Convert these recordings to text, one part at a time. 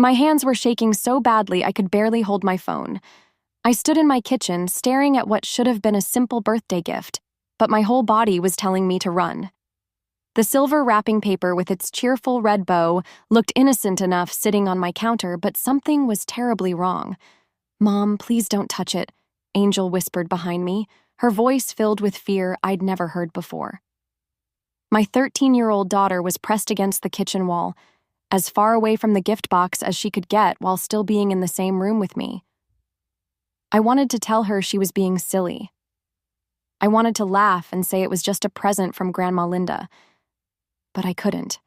My hands were shaking so badly I could barely hold my phone. I stood in my kitchen, staring at what should have been a simple birthday gift, but my whole body was telling me to run. The silver wrapping paper with its cheerful red bow looked innocent enough sitting on my counter, but something was terribly wrong. "Mom, please don't touch it," Angel whispered behind me, her voice filled with fear I'd never heard before. My 13-year-old daughter was pressed against the kitchen wall, as far away from the gift box as she could get while still being in the same room with me. I wanted to tell her she was being silly. I wanted to laugh and say it was just a present from Grandma Linda, but I couldn't.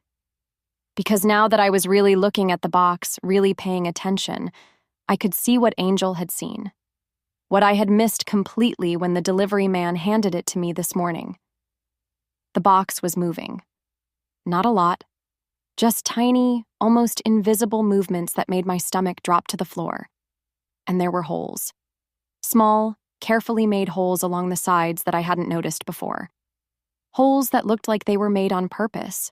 Because now that I was really looking at the box, really paying attention, I could see what Angel had seen. What I had missed completely when the delivery man handed it to me this morning. The box was moving. Not a lot. Just tiny, almost invisible movements that made my stomach drop to the floor. And there were holes. Small, carefully made holes along the sides that I hadn't noticed before. Holes that looked like they were made on purpose.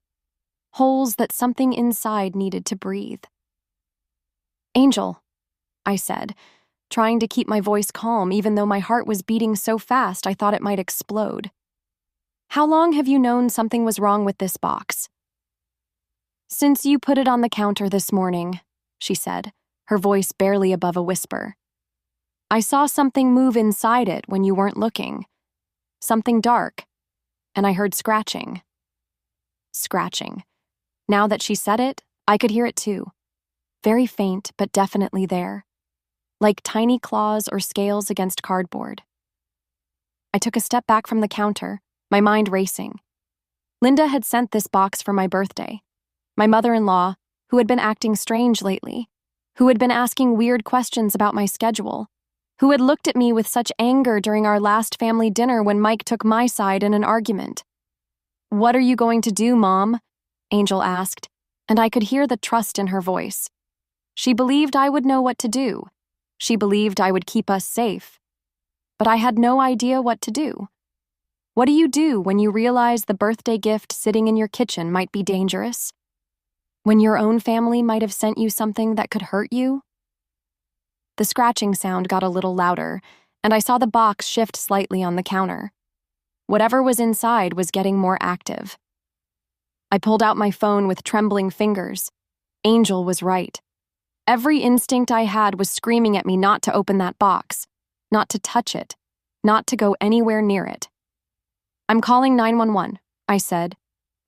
Holes that something inside needed to breathe. "Angel," I said, trying to keep my voice calm even though my heart was beating so fast I thought it might explode. "How long have you known something was wrong with this box?" "Since you put it on the counter this morning," she said, her voice barely above a whisper. "I saw something move inside it when you weren't looking. Something dark. And I heard scratching." Scratching. Now that she said it, I could hear it too. Very faint, but definitely there. Like tiny claws or scales against cardboard. I took a step back from the counter, my mind racing. Linda had sent this box for my birthday. My mother-in-law, who had been acting strange lately, who had been asking weird questions about my schedule, who had looked at me with such anger during our last family dinner when Mike took my side in an argument. "What are you going to do, Mom?" Angel asked, and I could hear the trust in her voice. She believed I would know what to do. She believed I would keep us safe. But I had no idea what to do. What do you do when you realize the birthday gift sitting in your kitchen might be dangerous? When your own family might have sent you something that could hurt you? The scratching sound got a little louder, and I saw the box shift slightly on the counter. Whatever was inside was getting more active. I pulled out my phone with trembling fingers. Angel was right. Every instinct I had was screaming at me not to open that box, not to touch it, not to go anywhere near it. "I'm calling 911, I said,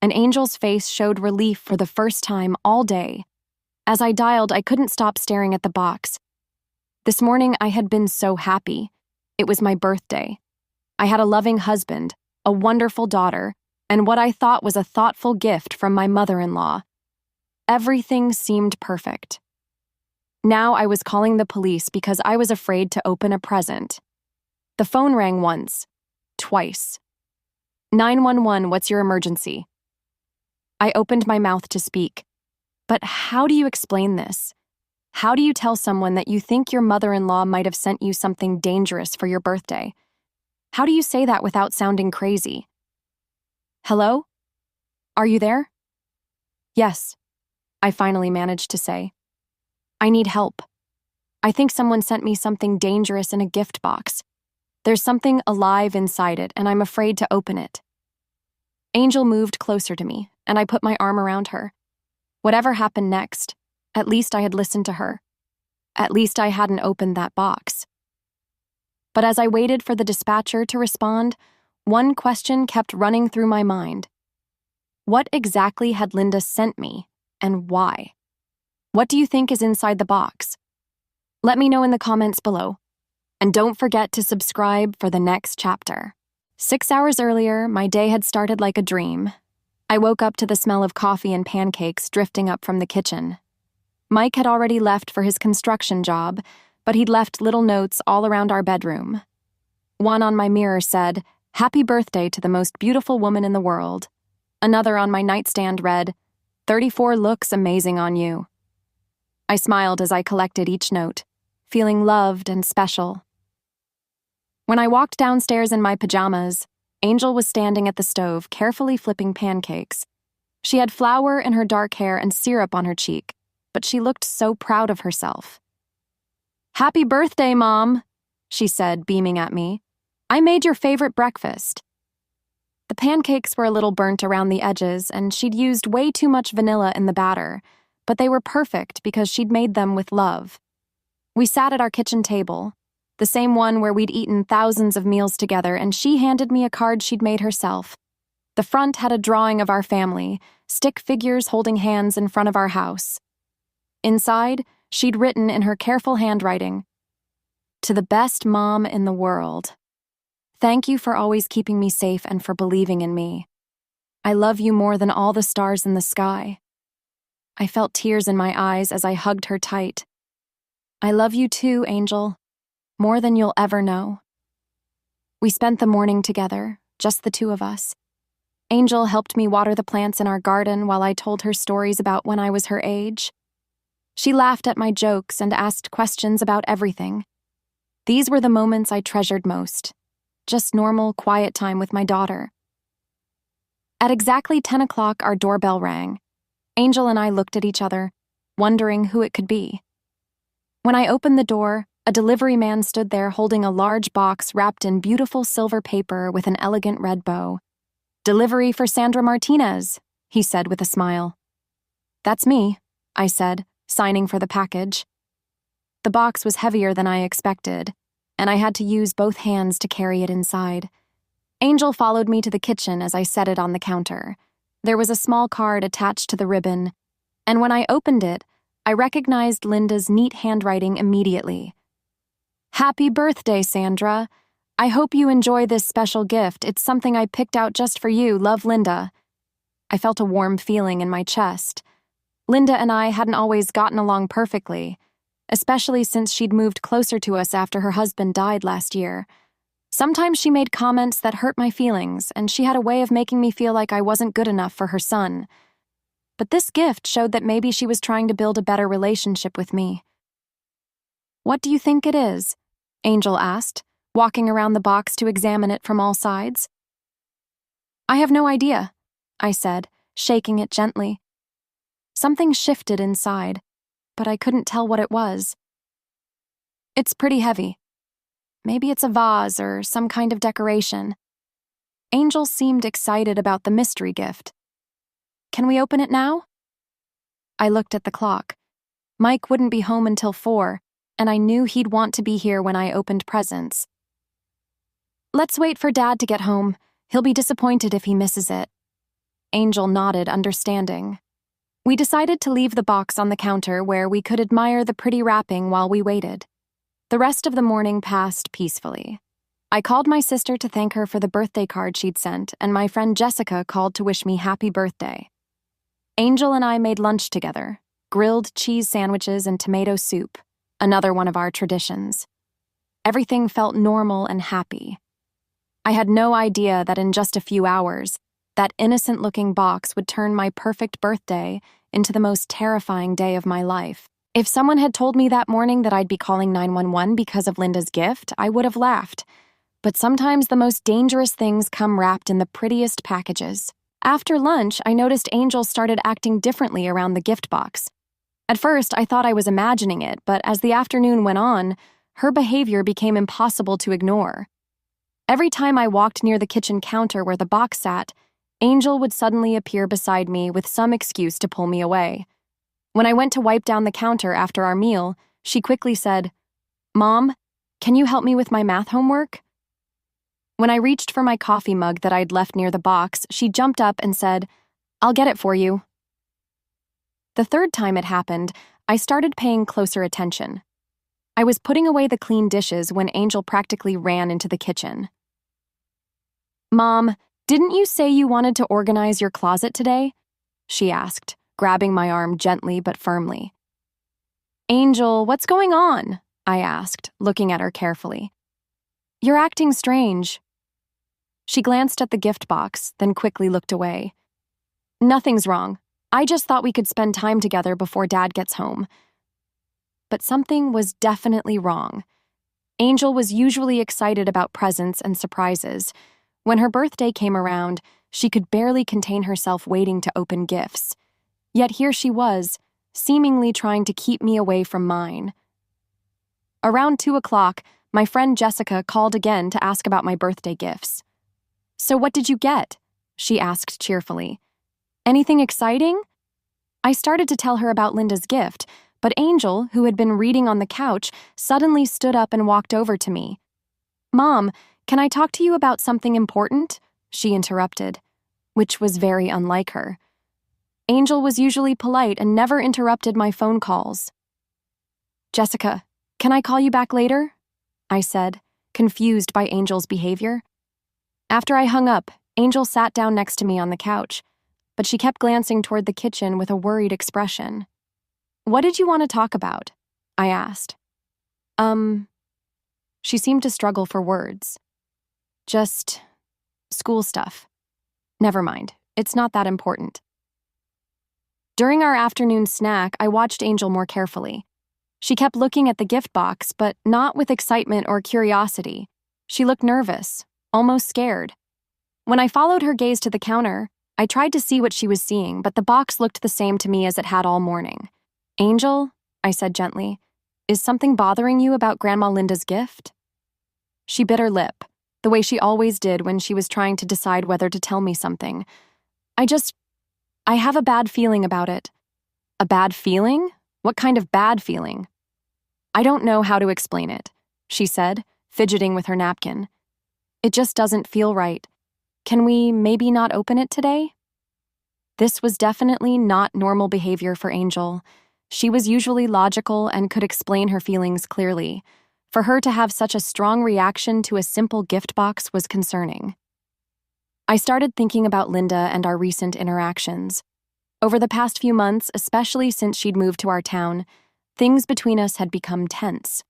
and Angel's face showed relief for the first time all day. As I dialed, I couldn't stop staring at the box. This morning, I had been so happy. It was my birthday. I had a loving husband, a wonderful daughter, and what I thought was a thoughtful gift from my mother-in-law. Everything seemed perfect. Now I was calling the police because I was afraid to open a present. The phone rang once, twice. 911, what's your emergency?" I opened my mouth to speak. But how do you explain this? How do you tell someone that you think your mother-in-law might have sent you something dangerous for your birthday? How do you say that without sounding crazy? "Hello? Are you there?" "Yes," I finally managed to say. "I need help. I think someone sent me something dangerous in a gift box. There's something alive inside it, and I'm afraid to open it." Angel moved closer to me, and I put my arm around her. Whatever happened next, at least I had listened to her. At least I hadn't opened that box. But as I waited for the dispatcher to respond, one question kept running through my mind. What exactly had Linda sent me, and why? What do you think is inside the box? Let me know in the comments below. And don't forget to subscribe for the next chapter. 6 hours earlier, my day had started like a dream. I woke up to the smell of coffee and pancakes drifting up from the kitchen. Mike had already left for his construction job, but he'd left little notes all around our bedroom. One on my mirror said, "Happy birthday to the most beautiful woman in the world." Another on my nightstand read, 34 looks amazing on you." I smiled as I collected each note, feeling loved and special. When I walked downstairs in my pajamas, Angel was standing at the stove, carefully flipping pancakes. She had flour in her dark hair and syrup on her cheek, but she looked so proud of herself. "Happy birthday, Mom," she said, beaming at me. "I made your favorite breakfast." The pancakes were a little burnt around the edges, and she'd used way too much vanilla in the batter, but they were perfect because she'd made them with love. We sat at our kitchen table, the same one where we'd eaten thousands of meals together, and she handed me a card she'd made herself. The front had a drawing of our family, stick figures holding hands in front of our house. Inside, she'd written in her careful handwriting, "To the best mom in the world. Thank you for always keeping me safe and for believing in me. I love you more than all the stars in the sky." I felt tears in my eyes as I hugged her tight. "I love you too, Angel, more than you'll ever know." We spent the morning together, just the two of us. Angel helped me water the plants in our garden while I told her stories about when I was her age. She laughed at my jokes and asked questions about everything. These were the moments I treasured most. Just normal, quiet time with my daughter. At exactly 10 o'clock, our doorbell rang. Angel and I looked at each other, wondering who it could be. When I opened the door, a delivery man stood there holding a large box wrapped in beautiful silver paper with an elegant red bow. "Delivery for Sandra Martinez," he said with a smile. "That's me," I said, signing for the package. The box was heavier than I expected, and I had to use both hands to carry it inside. Angel followed me to the kitchen as I set it on the counter. There was a small card attached to the ribbon, and when I opened it, I recognized Linda's neat handwriting immediately. "Happy birthday, Sandra. I hope you enjoy this special gift. It's something I picked out just for you. Love, Linda." I felt a warm feeling in my chest. Linda and I hadn't always gotten along perfectly, especially since she'd moved closer to us after her husband died last year. Sometimes she made comments that hurt my feelings, and she had a way of making me feel like I wasn't good enough for her son. But this gift showed that maybe she was trying to build a better relationship with me. "What do you think it is?" Angel asked, walking around the box to examine it from all sides. "I have no idea," I said, shaking it gently. Something shifted inside, but I couldn't tell what it was. "It's pretty heavy. Maybe it's a vase or some kind of decoration." Angel seemed excited about the mystery gift. "Can we open it now?" I looked at the clock. Mike wouldn't be home until 4, and I knew he'd want to be here when I opened presents. "Let's wait for Dad to get home. He'll be disappointed if he misses it." Angel nodded, understanding. We decided to leave the box on the counter where we could admire the pretty wrapping while we waited. The rest of the morning passed peacefully. I called my sister to thank her for the birthday card she'd sent, and my friend Jessica called to wish me happy birthday. Angel and I made lunch together, grilled cheese sandwiches and tomato soup, another one of our traditions. Everything felt normal and happy. I had no idea that in just a few hours, that innocent-looking box would turn my perfect birthday into the most terrifying day of my life. If someone had told me that morning that I'd be calling 911 because of Linda's gift, I would have laughed. But sometimes the most dangerous things come wrapped in the prettiest packages. After lunch, I noticed Angel started acting differently around the gift box. At first, I thought I was imagining it, but as the afternoon went on, her behavior became impossible to ignore. Every time I walked near the kitchen counter where the box sat, Angel would suddenly appear beside me with some excuse to pull me away. When I went to wipe down the counter after our meal, she quickly said, "Mom, can you help me with my math homework?" When I reached for my coffee mug that I'd left near the box, she jumped up and said, "I'll get it for you." The third time it happened, I started paying closer attention. I was putting away the clean dishes when Angel practically ran into the kitchen. "Mom, didn't you say you wanted to organize your closet today?" she asked, grabbing my arm gently but firmly. "Angel, what's going on?" I asked, looking at her carefully. "You're acting strange." She glanced at the gift box, then quickly looked away. "Nothing's wrong. I just thought we could spend time together before Dad gets home." But something was definitely wrong. Angel was usually excited about presents and surprises. When her birthday came around, she could barely contain herself waiting to open gifts. Yet here she was, seemingly trying to keep me away from mine. Around 2 o'clock, my friend Jessica called again to ask about my birthday gifts. "So what did you get?" she asked cheerfully. "Anything exciting?" I started to tell her about Linda's gift, but Angel, who had been reading on the couch, suddenly stood up and walked over to me. "Mom, can I talk to you about something important?" she interrupted, which was very unlike her. Angel was usually polite and never interrupted my phone calls. "Jessica, can I call you back later?" I said, confused by Angel's behavior. After I hung up, Angel sat down next to me on the couch, but she kept glancing toward the kitchen with a worried expression. "What did you want to talk about?" I asked. She seemed to struggle for words. "Just school stuff. Never mind, it's not that important." During our afternoon snack, I watched Angel more carefully. She kept looking at the gift box, but not with excitement or curiosity. She looked nervous, almost scared. When I followed her gaze to the counter, I tried to see what she was seeing, but the box looked the same to me as it had all morning. "Angel," I said gently, "is something bothering you about Grandma Linda's gift?" She bit her lip, the way she always did when she was trying to decide whether to tell me something. I have a bad feeling about it." "A bad feeling? What kind of bad feeling?" "I don't know how to explain it," she said, fidgeting with her napkin. "It just doesn't feel right. Can we maybe not open it today?" This was definitely not normal behavior for Angel. She was usually logical and could explain her feelings clearly. For her to have such a strong reaction to a simple gift box was concerning. I started thinking about Linda and our recent interactions. Over the past few months, especially since she'd moved to our town, things between us had become tense.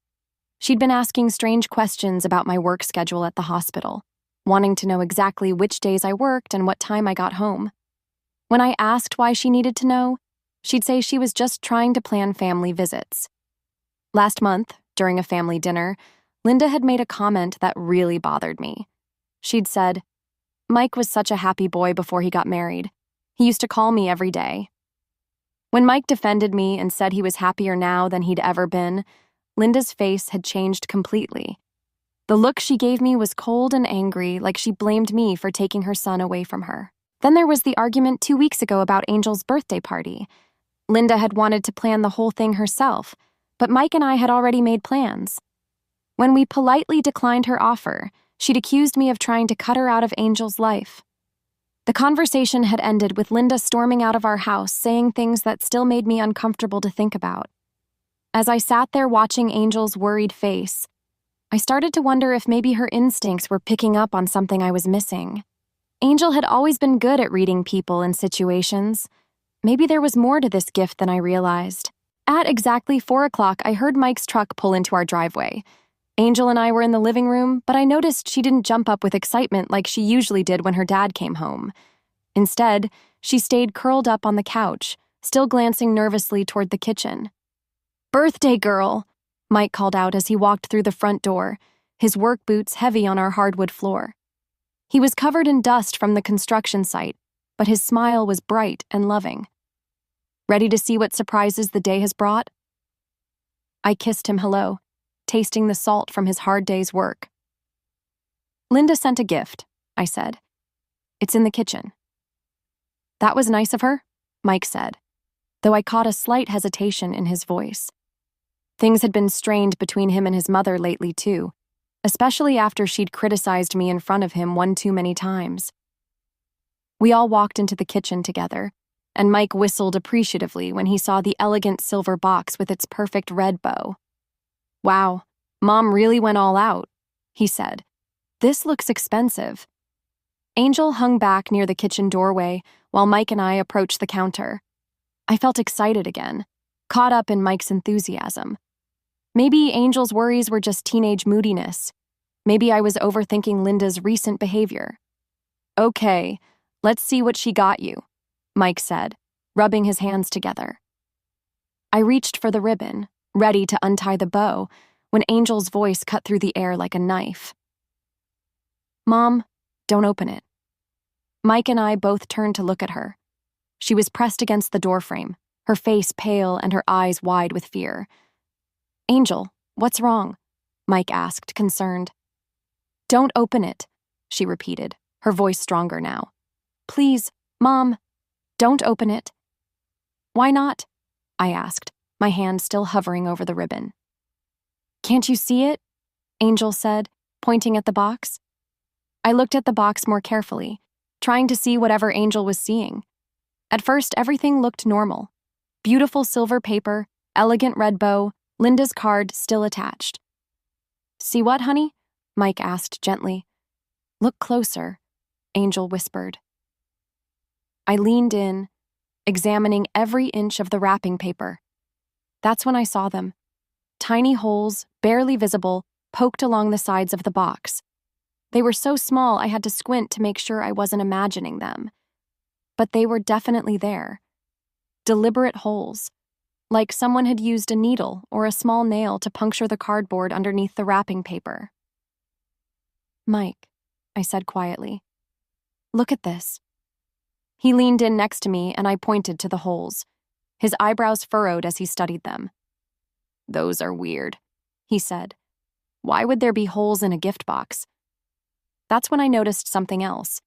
She'd been asking strange questions about my work schedule at the hospital, wanting to know exactly which days I worked and what time I got home. When I asked why she needed to know, she'd say she was just trying to plan family visits. Last month, during a family dinner, Linda had made a comment that really bothered me. She'd said, "Mike was such a happy boy before he got married. He used to call me every day." When Mike defended me and said he was happier now than he'd ever been, Linda's face had changed completely. The look she gave me was cold and angry, like she blamed me for taking her son away from her. Then there was the argument 2 weeks ago about Angel's birthday party. Linda had wanted to plan the whole thing herself, but Mike and I had already made plans. When we politely declined her offer, she'd accused me of trying to cut her out of Angel's life. The conversation had ended with Linda storming out of our house, saying things that still made me uncomfortable to think about. As I sat there watching Angel's worried face, I started to wonder if maybe her instincts were picking up on something I was missing. Angel had always been good at reading people and situations. Maybe there was more to this gift than I realized. At exactly 4 o'clock, I heard Mike's truck pull into our driveway. Angel and I were in the living room, but I noticed she didn't jump up with excitement like she usually did when her dad came home. Instead, she stayed curled up on the couch, still glancing nervously toward the kitchen. "Birthday girl," Mike called out as he walked through the front door, his work boots heavy on our hardwood floor. He was covered in dust from the construction site, but his smile was bright and loving. "Ready to see what surprises the day has brought?" I kissed him hello, tasting the salt from his hard day's work. "Linda sent a gift," I said. "It's in the kitchen." "That was nice of her," Mike said, though I caught a slight hesitation in his voice. Things had been strained between him and his mother lately, too, especially after she'd criticized me in front of him one too many times. We all walked into the kitchen together, and Mike whistled appreciatively when he saw the elegant silver box with its perfect red bow. "Wow, Mom really went all out," he said. "This looks expensive." Angel hung back near the kitchen doorway while Mike and I approached the counter. I felt excited again, caught up in Mike's enthusiasm. Maybe Angel's worries were just teenage moodiness. Maybe I was overthinking Linda's recent behavior. "Okay, let's see what she got you," Mike said, rubbing his hands together. I reached for the ribbon, ready to untie the bow, when Angel's voice cut through the air like a knife. "Mom, don't open it." Mike and I both turned to look at her. She was pressed against the doorframe, her face pale and her eyes wide with fear. "Angel, what's wrong?" Mike asked, concerned. "Don't open it," she repeated, her voice stronger now. "Please, Mom, don't open it." "Why not?" I asked, my hand still hovering over the ribbon. "Can't you see it?" Angel said, pointing at the box. I looked at the box more carefully, trying to see whatever Angel was seeing. At first, everything looked normal. Beautiful silver paper, elegant red bow, Linda's card still attached. "See what, honey?" Mike asked gently. "Look closer," Angel whispered. I leaned in, examining every inch of the wrapping paper. That's when I saw them. Tiny holes, barely visible, poked along the sides of the box. They were so small I had to squint to make sure I wasn't imagining them. But they were definitely there. Deliberate holes, like someone had used a needle or a small nail to puncture the cardboard underneath the wrapping paper. "Mike," I said quietly, "look at this." He leaned in next to me and I pointed to the holes. His eyebrows furrowed as he studied them. "Those are weird," he said. "Why would there be holes in a gift box?" That's when I noticed something else,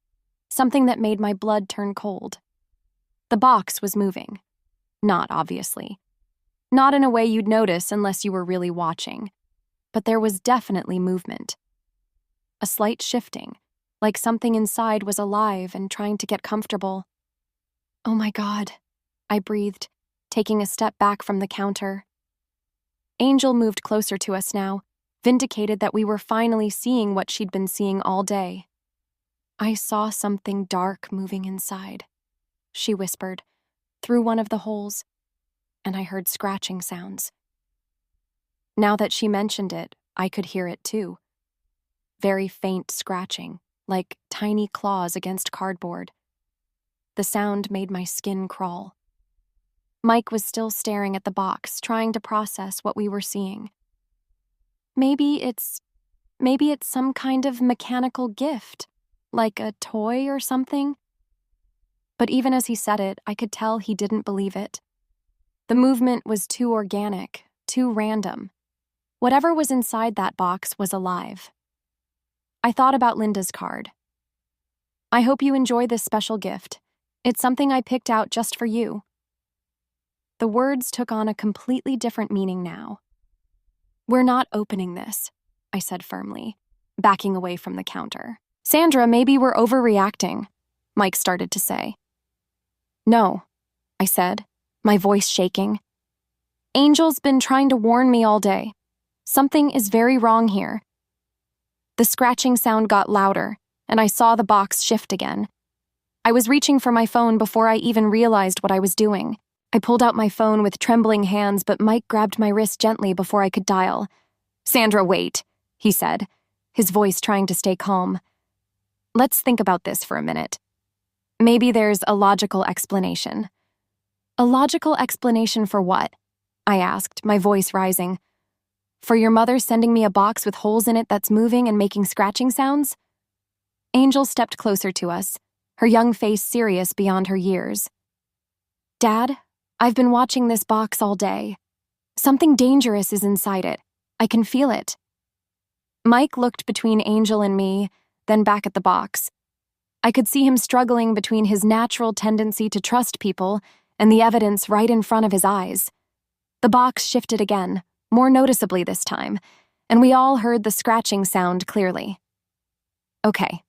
something that made my blood turn cold. The box was moving. Not obviously. Not in a way you'd notice unless you were really watching. But there was definitely movement. A slight shifting, like something inside was alive and trying to get comfortable. "Oh my God," I breathed, taking a step back from the counter. Angel moved closer to us now, vindicated that we were finally seeing what she'd been seeing all day. "I saw something dark moving inside," she whispered, through one of the holes, and I heard scratching sounds. Now that she mentioned it, I could hear it too. Very faint scratching, like tiny claws against cardboard. The sound made my skin crawl. Mike was still staring at the box, trying to process what we were seeing. Maybe it's some kind of mechanical gift, like a toy or something. But even as he said it, I could tell he didn't believe it. The movement was too organic, too random. Whatever was inside that box was alive. I thought about Linda's card. "I hope you enjoy this special gift. It's something I picked out just for you." The words took on a completely different meaning now. "We're not opening this," I said firmly, backing away from the counter. "Sandra, maybe we're overreacting," Mike started to say. "No," I said, my voice shaking. "Angel's been trying to warn me all day. Something is very wrong here." The scratching sound got louder, and I saw the box shift again. I was reaching for my phone before I even realized what I was doing. I pulled out my phone with trembling hands, but Mike grabbed my wrist gently before I could dial. "Sandra, wait," he said, his voice trying to stay calm. "Let's think about this for a minute. Maybe there's a logical explanation." "A logical explanation for what?" I asked, my voice rising. "For your mother sending me a box with holes in it that's moving and making scratching sounds?" Angel stepped closer to us, her young face serious beyond her years. "Dad, I've been watching this box all day. Something dangerous is inside it. I can feel it." Mike looked between Angel and me, then back at the box. I could see him struggling between his natural tendency to trust people and the evidence right in front of his eyes. The box shifted again, more noticeably this time, and we all heard the scratching sound clearly. "Okay,"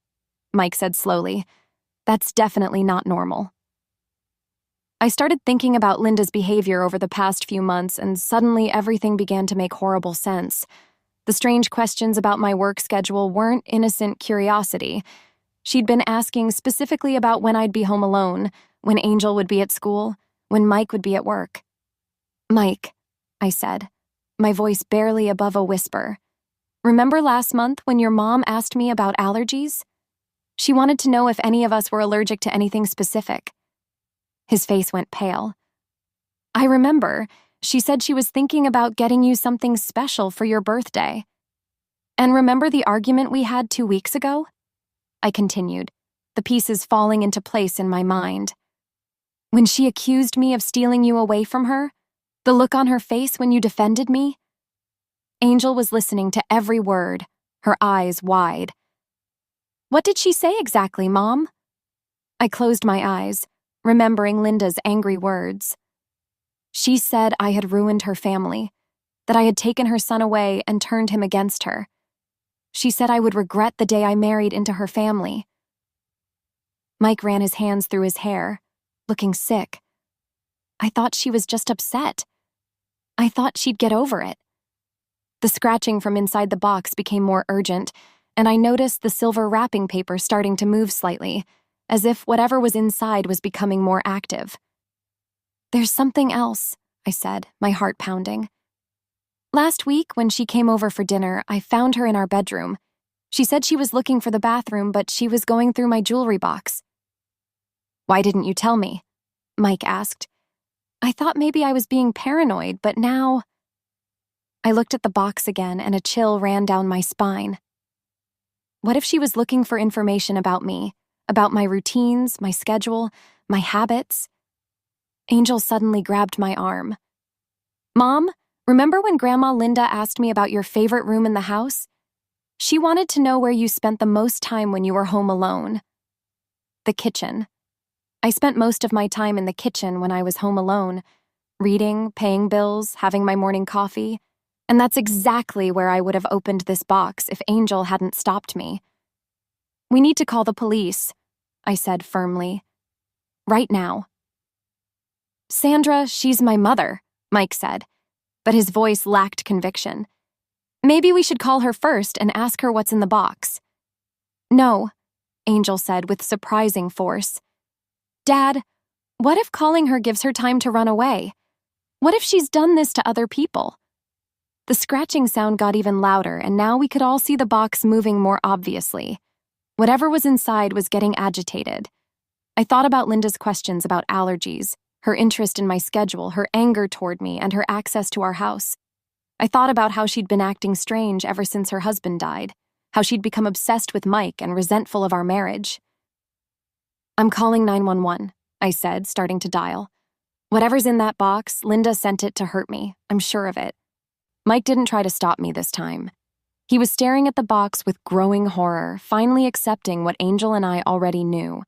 Mike said slowly, "that's definitely not normal." I started thinking about Linda's behavior over the past few months, and suddenly everything began to make horrible sense. The strange questions about my work schedule weren't innocent curiosity. She'd been asking specifically about when I'd be home alone, when Angel would be at school, when Mike would be at work. "Mike," I said, my voice barely above a whisper, "remember last month when your mom asked me about allergies? She wanted to know if any of us were allergic to anything specific." His face went pale. "I remember. She said she was thinking about getting you something special for your birthday. And remember the argument we had 2 weeks ago?" I continued, the pieces falling into place in my mind. When she accused me of stealing you away from her? The look on her face when you defended me? Angel was listening to every word, her eyes wide. What did she say exactly, Mom? I closed my eyes, remembering Linda's angry words. She said I had ruined her family, that I had taken her son away and turned him against her. She said I would regret the day I married into her family. Mike ran his hands through his hair, looking sick. I thought she was just upset. I thought she'd get over it. The scratching from inside the box became more urgent, and I noticed the silver wrapping paper starting to move slightly, as if whatever was inside was becoming more active. There's something else, I said, my heart pounding. Last week, when she came over for dinner, I found her in our bedroom. She said she was looking for the bathroom, but she was going through my jewelry box. Why didn't you tell me? Mike asked. I thought maybe I was being paranoid, but now... I looked at the box again, and a chill ran down my spine. What if she was looking for information about me, about my routines, my schedule, my habits? Angel suddenly grabbed my arm. Mom, remember when Grandma Linda asked me about your favorite room in the house? She wanted to know where you spent the most time when you were home alone. The kitchen. I spent most of my time in the kitchen when I was home alone, reading, paying bills, having my morning coffee, and that's exactly where I would have opened this box if Angel hadn't stopped me. We need to call the police, I said firmly. Right now. Sandra, she's my mother, Mike said, but his voice lacked conviction. Maybe we should call her first and ask her what's in the box. No, Angel said with surprising force. Dad, what if calling her gives her time to run away? What if she's done this to other people? The scratching sound got even louder, and now we could all see the box moving more obviously. Whatever was inside was getting agitated. I thought about Linda's questions about allergies, her interest in my schedule, her anger toward me, and her access to our house. I thought about how she'd been acting strange ever since her husband died, how she'd become obsessed with Mike and resentful of our marriage. I'm calling 911, I said, starting to dial. Whatever's in that box, Linda sent it to hurt me, I'm sure of it. Mike didn't try to stop me this time. He was staring at the box with growing horror, finally accepting what Angel and I already knew.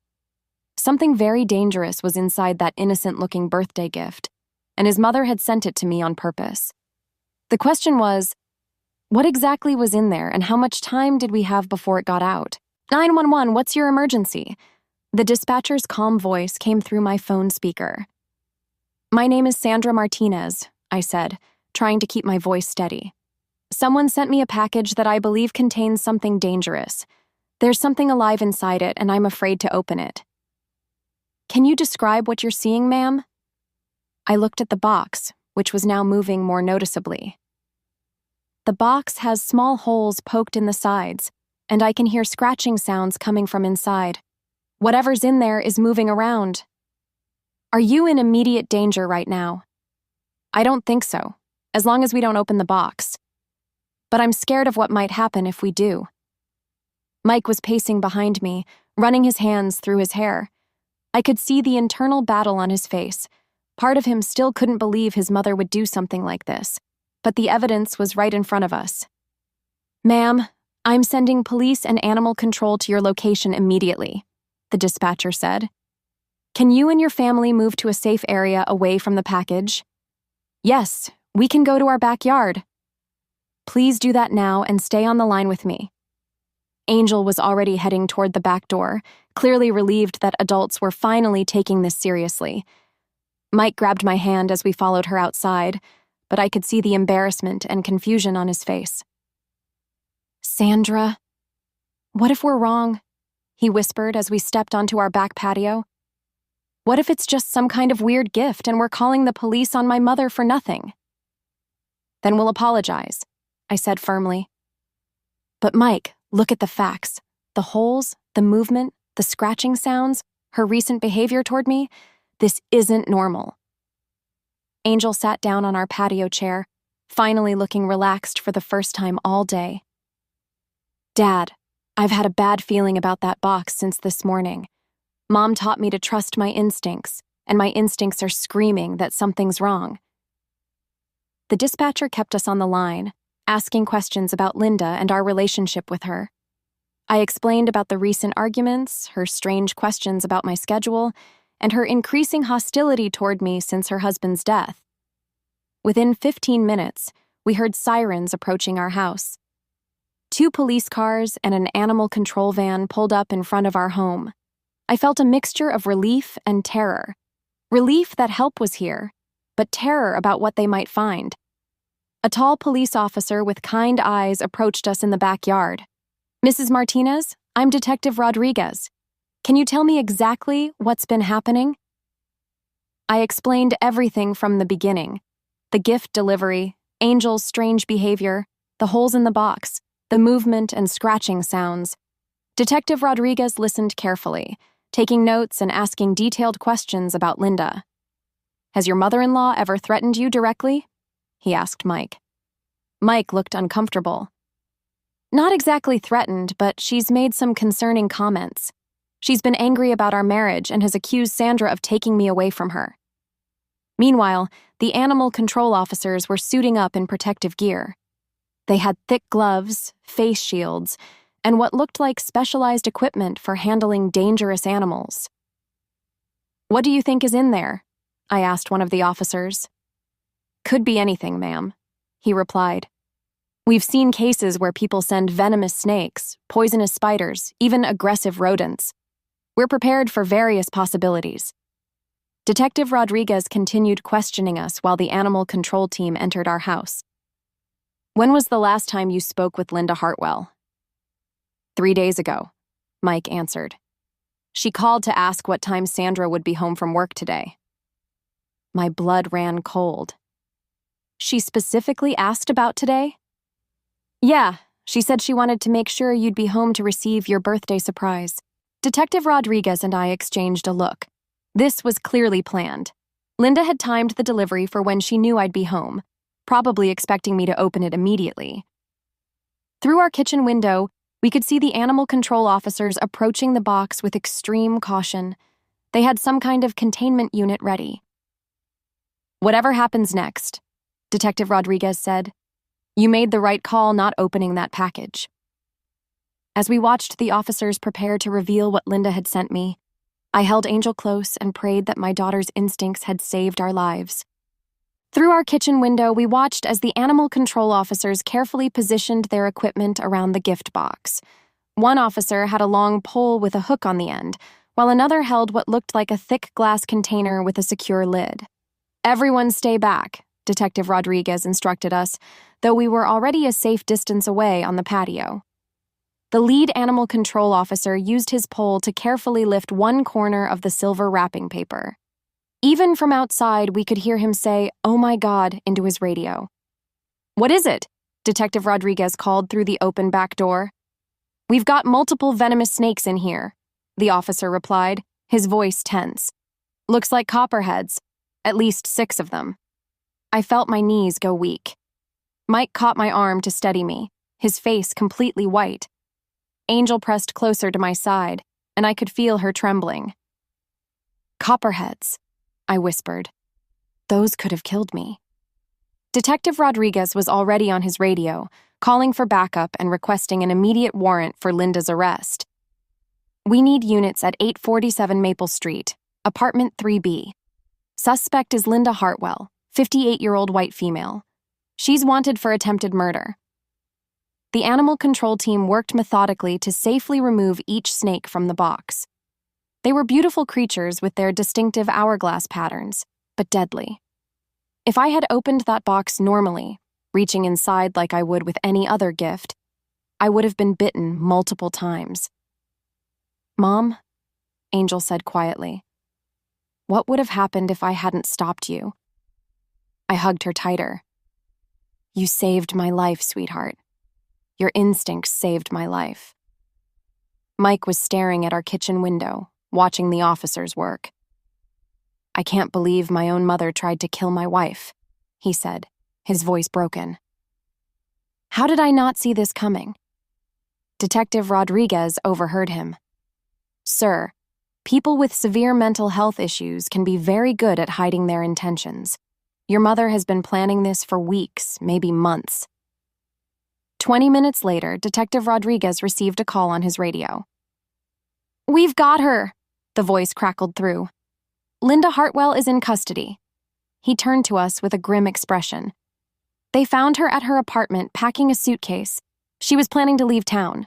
Something very dangerous was inside that innocent-looking birthday gift, and his mother had sent it to me on purpose. The question was, what exactly was in there and how much time did we have before it got out? 911, what's your emergency? The dispatcher's calm voice came through my phone speaker. My name is Sandra Martinez, I said, trying to keep my voice steady. Someone sent me a package that I believe contains something dangerous. There's something alive inside it, and I'm afraid to open it. Can you describe what you're seeing, ma'am? I looked at the box, which was now moving more noticeably. The box has small holes poked in the sides, and I can hear scratching sounds coming from inside. Whatever's in there is moving around. Are you in immediate danger right now? I don't think so, as long as we don't open the box. But I'm scared of what might happen if we do. Mike was pacing behind me, running his hands through his hair. I could see the internal battle on his face. Part of him still couldn't believe his mother would do something like this, but the evidence was right in front of us. Ma'am, I'm sending police and animal control to your location immediately, the dispatcher said. Can you and your family move to a safe area away from the package? Yes, we can go to our backyard. Please do that now and stay on the line with me. Angel was already heading toward the back door, clearly relieved that adults were finally taking this seriously. Mike grabbed my hand as we followed her outside, but I could see the embarrassment and confusion on his face. Sandra, what if we're wrong? He whispered as we stepped onto our back patio. What if it's just some kind of weird gift and we're calling the police on my mother for nothing? Then we'll apologize, I said firmly. But Mike, look at the facts. The holes, the movement, the scratching sounds, her recent behavior toward me. This isn't normal. Angel sat down on our patio chair, finally looking relaxed for the first time all day. Dad, I've had a bad feeling about that box since this morning. Mom taught me to trust my instincts, and my instincts are screaming that something's wrong. The dispatcher kept us on the line, asking questions about Linda and our relationship with her. I explained about the recent arguments, her strange questions about my schedule, and her increasing hostility toward me since her husband's death. Within 15 minutes, we heard sirens approaching our house. 2 police cars and an animal control van pulled up in front of our home. I felt a mixture of relief and terror. Relief that help was here, but terror about what they might find. A tall police officer with kind eyes approached us in the backyard. "Mrs. Martinez, I'm Detective Rodriguez. Can you tell me exactly what's been happening?" I explained everything from the beginning. The gift delivery, Angel's strange behavior, the holes in the box, the movement and scratching sounds. Detective Rodriguez listened carefully, taking notes and asking detailed questions about Linda. "Has your mother-in-law ever threatened you directly?" he asked Mike. Mike looked uncomfortable. "Not exactly threatened, but she's made some concerning comments. She's been angry about our marriage and has accused Sandra of taking me away from her." Meanwhile, the animal control officers were suiting up in protective gear. They had thick gloves, face shields, and what looked like specialized equipment for handling dangerous animals. "What do you think is in there?" I asked one of the officers. "Could be anything, ma'am," he replied. "We've seen cases where people send venomous snakes, poisonous spiders, even aggressive rodents. We're prepared for various possibilities." Detective Rodriguez continued questioning us while the animal control team entered our house. "When was the last time you spoke with Linda Hartwell?" 3 days ago, Mike answered. "She called to ask what time Sandra would be home from work today." My blood ran cold. "She specifically asked about today?" "Yeah, she said she wanted to make sure you'd be home to receive your birthday surprise." Detective Rodriguez and I exchanged a look. This was clearly planned. Linda had timed the delivery for when she knew I'd be home, probably expecting me to open it immediately. Through our kitchen window, we could see the animal control officers approaching the box with extreme caution. They had some kind of containment unit ready. "Whatever happens next," Detective Rodriguez said, "you made the right call not opening that package." As we watched the officers prepare to reveal what Linda had sent me, I held Angel close and prayed that my daughter's instincts had saved our lives. Through our kitchen window, we watched as the animal control officers carefully positioned their equipment around the gift box. One officer had a long pole with a hook on the end, while another held what looked like a thick glass container with a secure lid. "Everyone stay back," Detective Rodriguez instructed us, though we were already a safe distance away on the patio. The lead animal control officer used his pole to carefully lift one corner of the silver wrapping paper. Even from outside, we could hear him say, "Oh my God," into his radio. "What is it?" Detective Rodriguez called through the open back door. "We've got multiple venomous snakes in here," the officer replied, his voice tense. "Looks like copperheads, at least 6 of them." I felt my knees go weak. Mike caught my arm to steady me, his face completely white. Angel pressed closer to my side, and I could feel her trembling. "Copperheads," I whispered. "Those could have killed me." Detective Rodriguez was already on his radio, calling for backup and requesting an immediate warrant for Linda's arrest. "We need units at 847 Maple Street, apartment 3B. Suspect is Linda Hartwell, 58-year-old white female. She's wanted for attempted murder." The animal control team worked methodically to safely remove each snake from the box. They were beautiful creatures with their distinctive hourglass patterns, but deadly. If I had opened that box normally, reaching inside like I would with any other gift, I would have been bitten multiple times. "Mom," Angel said quietly, "what would have happened if I hadn't stopped you?" I hugged her tighter. "You saved my life, sweetheart. Your instincts saved my life." Mike was staring at our kitchen window, watching the officers work. "I can't believe my own mother tried to kill my wife," he said, his voice broken. "How did I not see this coming?" Detective Rodriguez overheard him. "Sir, People with severe mental health issues can be very good at hiding their intentions. Your mother has been planning this for weeks, maybe months. 20 minutes later, Detective Rodriguez received a call on his radio. "We've got her," the voice crackled through. "Linda Hartwell is in custody." He turned to us with a grim expression. "They found her at her apartment packing a suitcase. She was planning to leave town.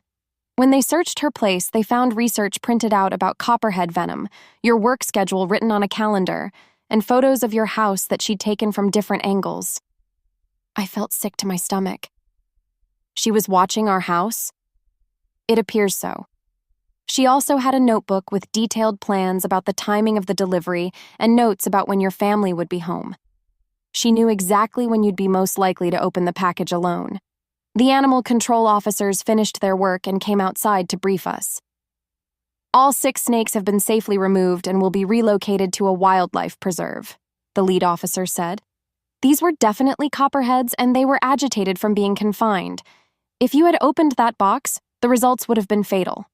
When they searched her place, they found research printed out about copperhead venom, your work schedule written on a calendar, and photos of your house that she'd taken from different angles." I felt sick to my stomach. She was watching our house? It appears so. She also had a notebook with detailed plans about the timing of the delivery and notes about when your family would be home. She knew exactly when you'd be most likely to open the package alone. The animal control officers finished their work and came outside to brief us. "All 6 snakes have been safely removed and will be relocated to a wildlife preserve," the lead officer said. "These were definitely copperheads and they were agitated from being confined. If you had opened that box, the results would have been fatal."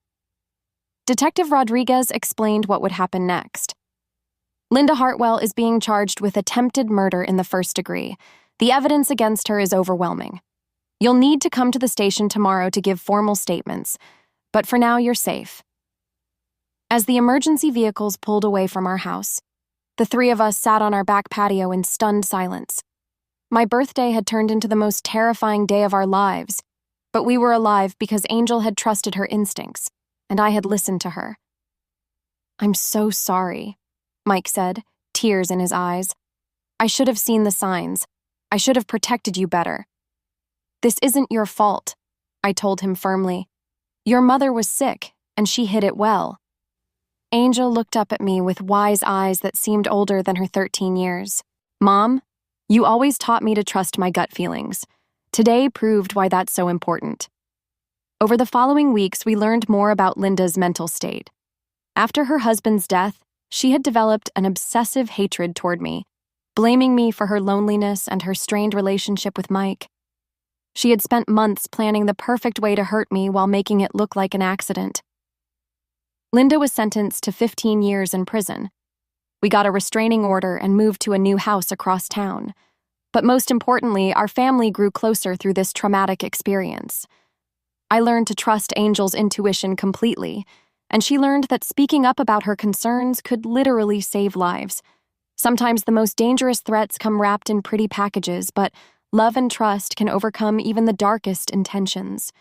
Detective Rodriguez explained what would happen next. "Linda Hartwell is being charged with attempted murder in the 1st degree. The evidence against her is overwhelming. You'll need to come to the station tomorrow to give formal statements, but for now you're safe." As the emergency vehicles pulled away from our house, the 3 of us sat on our back patio in stunned silence. My birthday had turned into the most terrifying day of our lives, but we were alive because Angel had trusted her instincts, and I had listened to her. "I'm so sorry," Mike said, tears in his eyes. "I should have seen the signs. I should have protected you better." "This isn't your fault," I told him firmly. "Your mother was sick, and she hid it well." Angel looked up at me with wise eyes that seemed older than her 13 years. "Mom, you always taught me to trust my gut feelings. Today proved why that's so important." Over the following weeks, we learned more about Linda's mental state. After her husband's death, she had developed an obsessive hatred toward me, blaming me for her loneliness and her strained relationship with Mike. She had spent months planning the perfect way to hurt me while making it look like an accident. Linda was sentenced to 15 years in prison. We got a restraining order and moved to a new house across town. But most importantly, our family grew closer through this traumatic experience. I learned to trust Angel's intuition completely, and she learned that speaking up about her concerns could literally save lives. Sometimes the most dangerous threats come wrapped in pretty packages, but love and trust can overcome even the darkest intentions.